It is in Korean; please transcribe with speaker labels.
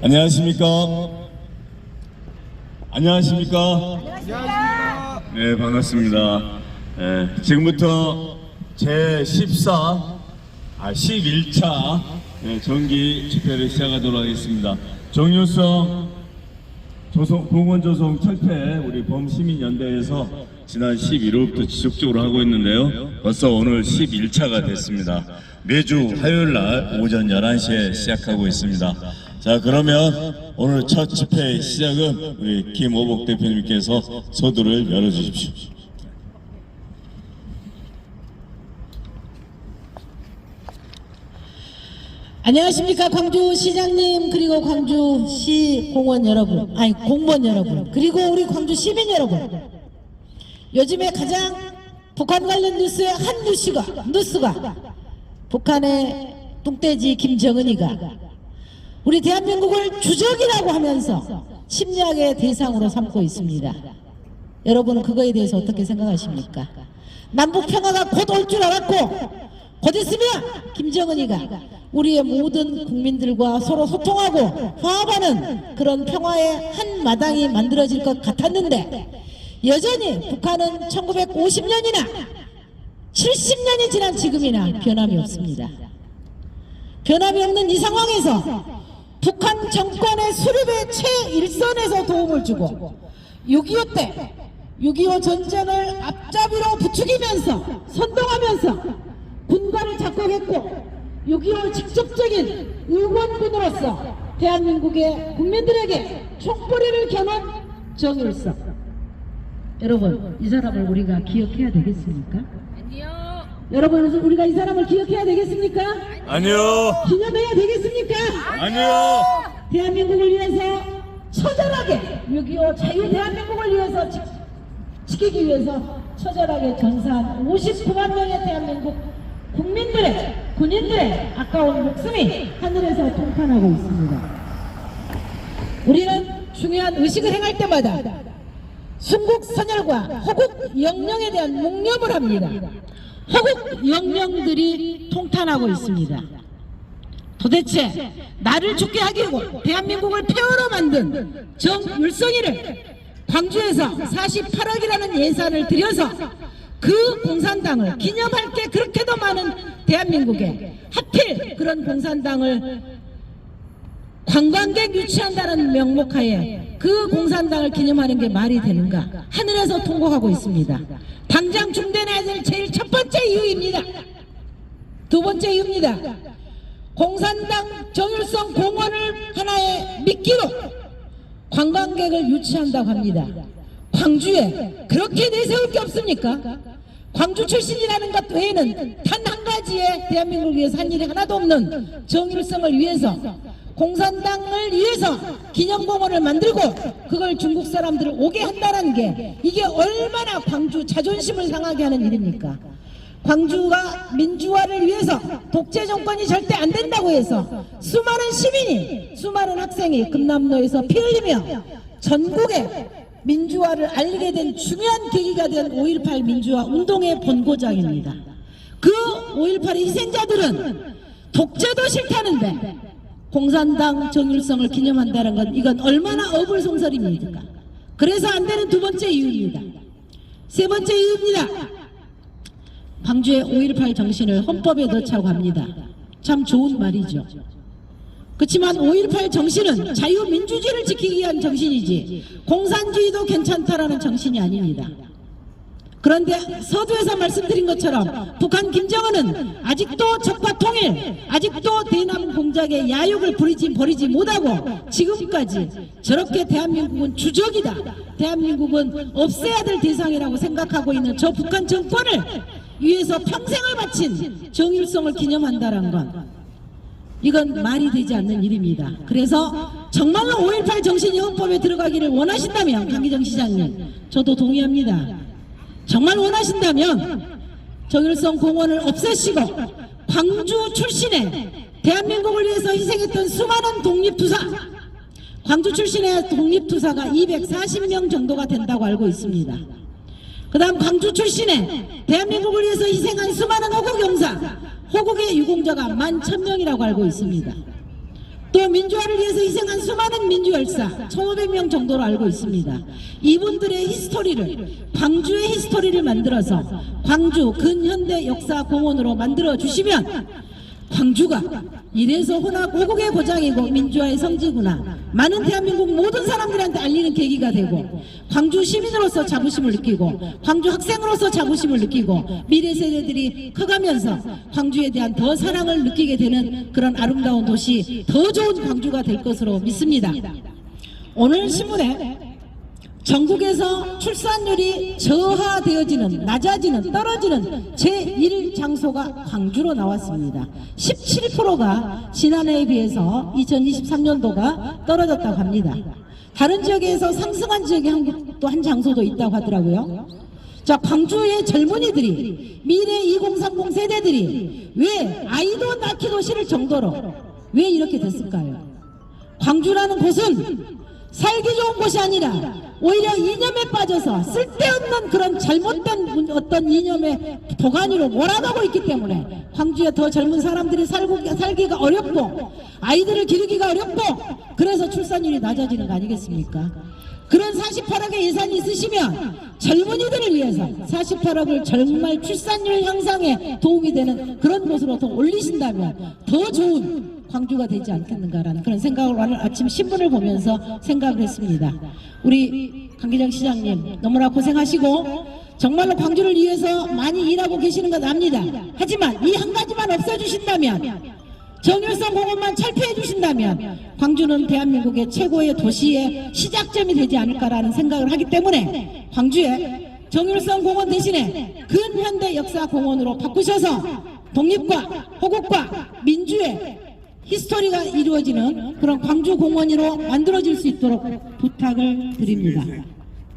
Speaker 1: 안녕하십니까? 안녕하십니까?
Speaker 2: 안녕하십니까?
Speaker 1: 네, 반갑습니다. 지금부터 제11차 정기 집회를 시작하도록 하겠습니다. 정유성 공원조성 철폐 우리 범시민연대에서 지난 11월부터 지속적으로 하고 있는데요. 벌써 오늘 11차가 됐습니다. 매주 화요일날 오전 11시에 시작하고 있습니다. 자, 그러면 오늘 첫 집회 시작은 우리 김오복 대표님께서 서두를 열어주십시오.
Speaker 2: 안녕하십니까. 광주시장님, 그리고 광주시 공무원 여러분, 공무원 여러분, 그리고 우리 광주 시민 여러분. 요즘에 가장 북한 관련 뉴스의 한 뉴스가 북한의 뚱떼지 김정은이가 우리 대한민국을 주적이라고 하면서 침략의 대상으로 삼고 있습니다. 여러분은 그거에 대해서 어떻게 생각하십니까? 남북 평화가 곧 올 줄 알았고 곧 있으면 김정은이가 우리의 모든 국민들과 서로 소통하고 화합하는 그런 평화의 한 마당이 만들어질 것 같았는데 여전히 북한은 1950년이나 70년이 지난 지금이나 변함이 없습니다. 변함이 없는 이 상황에서 북한 정권의 수립의 최일선에서 도움을 주고 6.25 때 6.25 전쟁을 앞잡이로 부추기면서 선동하면서 군관을 작곡했고 6.25 직접적인 의원군으로서 대한민국의 국민들에게 총뿌리를 겨눈 정일성. 여러분, 이 사람을 우리가 기억해야 되겠습니까?
Speaker 3: 아니요.
Speaker 2: 여러분, 우리가 이 사람을 기억해야 되겠습니까?
Speaker 1: 아니요.
Speaker 2: 기념해야 되겠습니까?
Speaker 1: 아니요.
Speaker 2: 대한민국을 위해서 처절하게 6.25 자유 대한민국을 위해서 지키기 위해서 처절하게 전사한 59만 명의 대한민국 국민들의 군인들의 아까운 목숨이 하늘에서 통탄하고 있습니다. 우리는 중요한 의식을 행할 때마다 순국 선열과 호국 영령에 대한 묵념을 합니다. 호국 영령들이 통탄하고 있습니다. 도대체 나를 죽게 하기고 대한민국을 폐허로 만든 정율성이를 광주에서 48억이라는 예산을 들여서 그 공산당을 기념할 게 그렇게도 많은 대한민국에 하필 그런 공산당을 관광객 유치한다는 명목하에 그 공산당을 기념하는 게 말이 되는가? 하늘에서 통곡하고 있습니다. 당장 중단해야 될 제일 첫 번째 이유입니다. 두 번째 이유입니다. 공산당 정율성 공원을 하나의 미끼로 관광객을 유치한다고 합니다. 광주에 그렇게 내세울 게 없습니까? 광주 출신이라는 것 외에는 단 한 가지의 대한민국을 위해서 한 일이 하나도 없는 정일성을 위해서 공산당을 위해서 기념공원을 만들고 그걸 중국 사람들을 오게 한다는 게 이게 얼마나 광주 자존심을 상하게 하는 일입니까? 광주가 민주화를 위해서 독재 정권이 절대 안 된다고 해서 수많은 시민이 수많은 학생이 금남로에서 피 흘리며 전국에 민주화를 알리게 된 중요한 계기가 된 5.18 민주화 운동의 본고장입니다. 그 5.18의 희생자들은 독재도 싫다는데 공산당 정율성을 기념한다는 건 이건 얼마나 어불성설입니까? 그래서 안 되는 두 번째 이유입니다. 세 번째 이유입니다. 광주의 5.18 정신을 헌법에 넣자고 합니다. 참 좋은 말이죠. 그렇지만 5.18 정신은 자유민주주의를 지키기 위한 정신이지 공산주의도 괜찮다라는 정신이 아닙니다. 그런데 서두에서 말씀드린 것처럼 북한 김정은은 아직도 적과 통일, 아직도 대남 공작의 야욕을 버리지 못하고 지금까지 저렇게 대한민국은 주적이다, 대한민국은 없애야 될 대상이라고 생각하고 있는 저 북한 정권을 위해서 평생을 바친 정일성을 기념한다는 건 이건 말이 되지 않는 일입니다. 그래서 정말로 5.18 정신이 헌법에 들어가기를 원하신다면 강기정 시장님, 저도 동의합니다. 정말 원하신다면 정일성 공원을 없애시고 광주 출신의 대한민국을 위해서 희생했던 수많은 독립투사, 광주 출신의 독립투사가 240명 정도가 된다고 알고 있습니다. 그 다음 광주 출신의 대한민국을 위해서 희생한 수많은 호국용사, 호국의 유공자가 11,000명이라고 알고 있습니다. 또 민주화를 위해서 희생한 수많은 민주열사 1500명 정도로 알고 있습니다. 이분들의 히스토리를, 광주의 히스토리를 만들어서 광주 근현대 역사공원으로 만들어 주시면 광주가 이래서 호국의 고장이고 민주화의 성지구나, 많은 대한민국 모든 사람들한테 알리는 계기가 되고, 광주 시민으로서 자부심을 느끼고, 광주 학생으로서 자부심을 느끼고, 미래 세대들이 커가면서 광주에 대한 더 사랑을 느끼게 되는 그런 아름다운 도시, 더 좋은 광주가 될 것으로 믿습니다. 오늘 신문에 전국에서 출산율이 저하되어지는, 낮아지는, 떨어지는 제1장소가 광주로 나왔습니다. 17%가 지난해에 비해서 2023년도가 떨어졌다고 합니다. 다른 지역에서 상승한 지역이 또 한 장소도 있다고 하더라고요. 자, 광주의 젊은이들이, 미래 2030 세대들이 왜 아이도 낳기도 싫을 정도로 왜 이렇게 됐을까요? 광주라는 곳은 살기 좋은 곳이 아니라 오히려 이념에 빠져서 쓸데없는 그런 잘못된 어떤 이념의 도가니로 몰아가고 있기 때문에 광주에 더 젊은 사람들이 살기가 어렵고 아이들을 기르기가 어렵고, 그래서 출산율이 낮아지는 거 아니겠습니까? 그런 48억의 예산이 있으시면 젊은이들을 위해서 48억을 정말 출산율 향상에 도움이 되는 그런 곳으로 더 올리신다면 더 좋은 광주가 되지 않겠는가라는 그런 생각을 오늘 아침 신문을 보면서 생각을 했습니다. 우리 강기정 시장님 너무나 고생하시고 정말로 광주를 위해서 많이 일하고 계시는 건 압니다. 하지만 이 한 가지만 없애주신다면, 정일성 공원만 철폐해 주신다면 광주는 대한민국의 최고의 도시의 시작점이 되지 않을까라는 생각을 하기 때문에 광주에 정일성 공원 대신에 근현대 역사공원으로 바꾸셔서 독립과 호국과 민주의 히스토리가 이루어지는 그런 광주 공원으로 만들어질 수 있도록 부탁을 드립니다.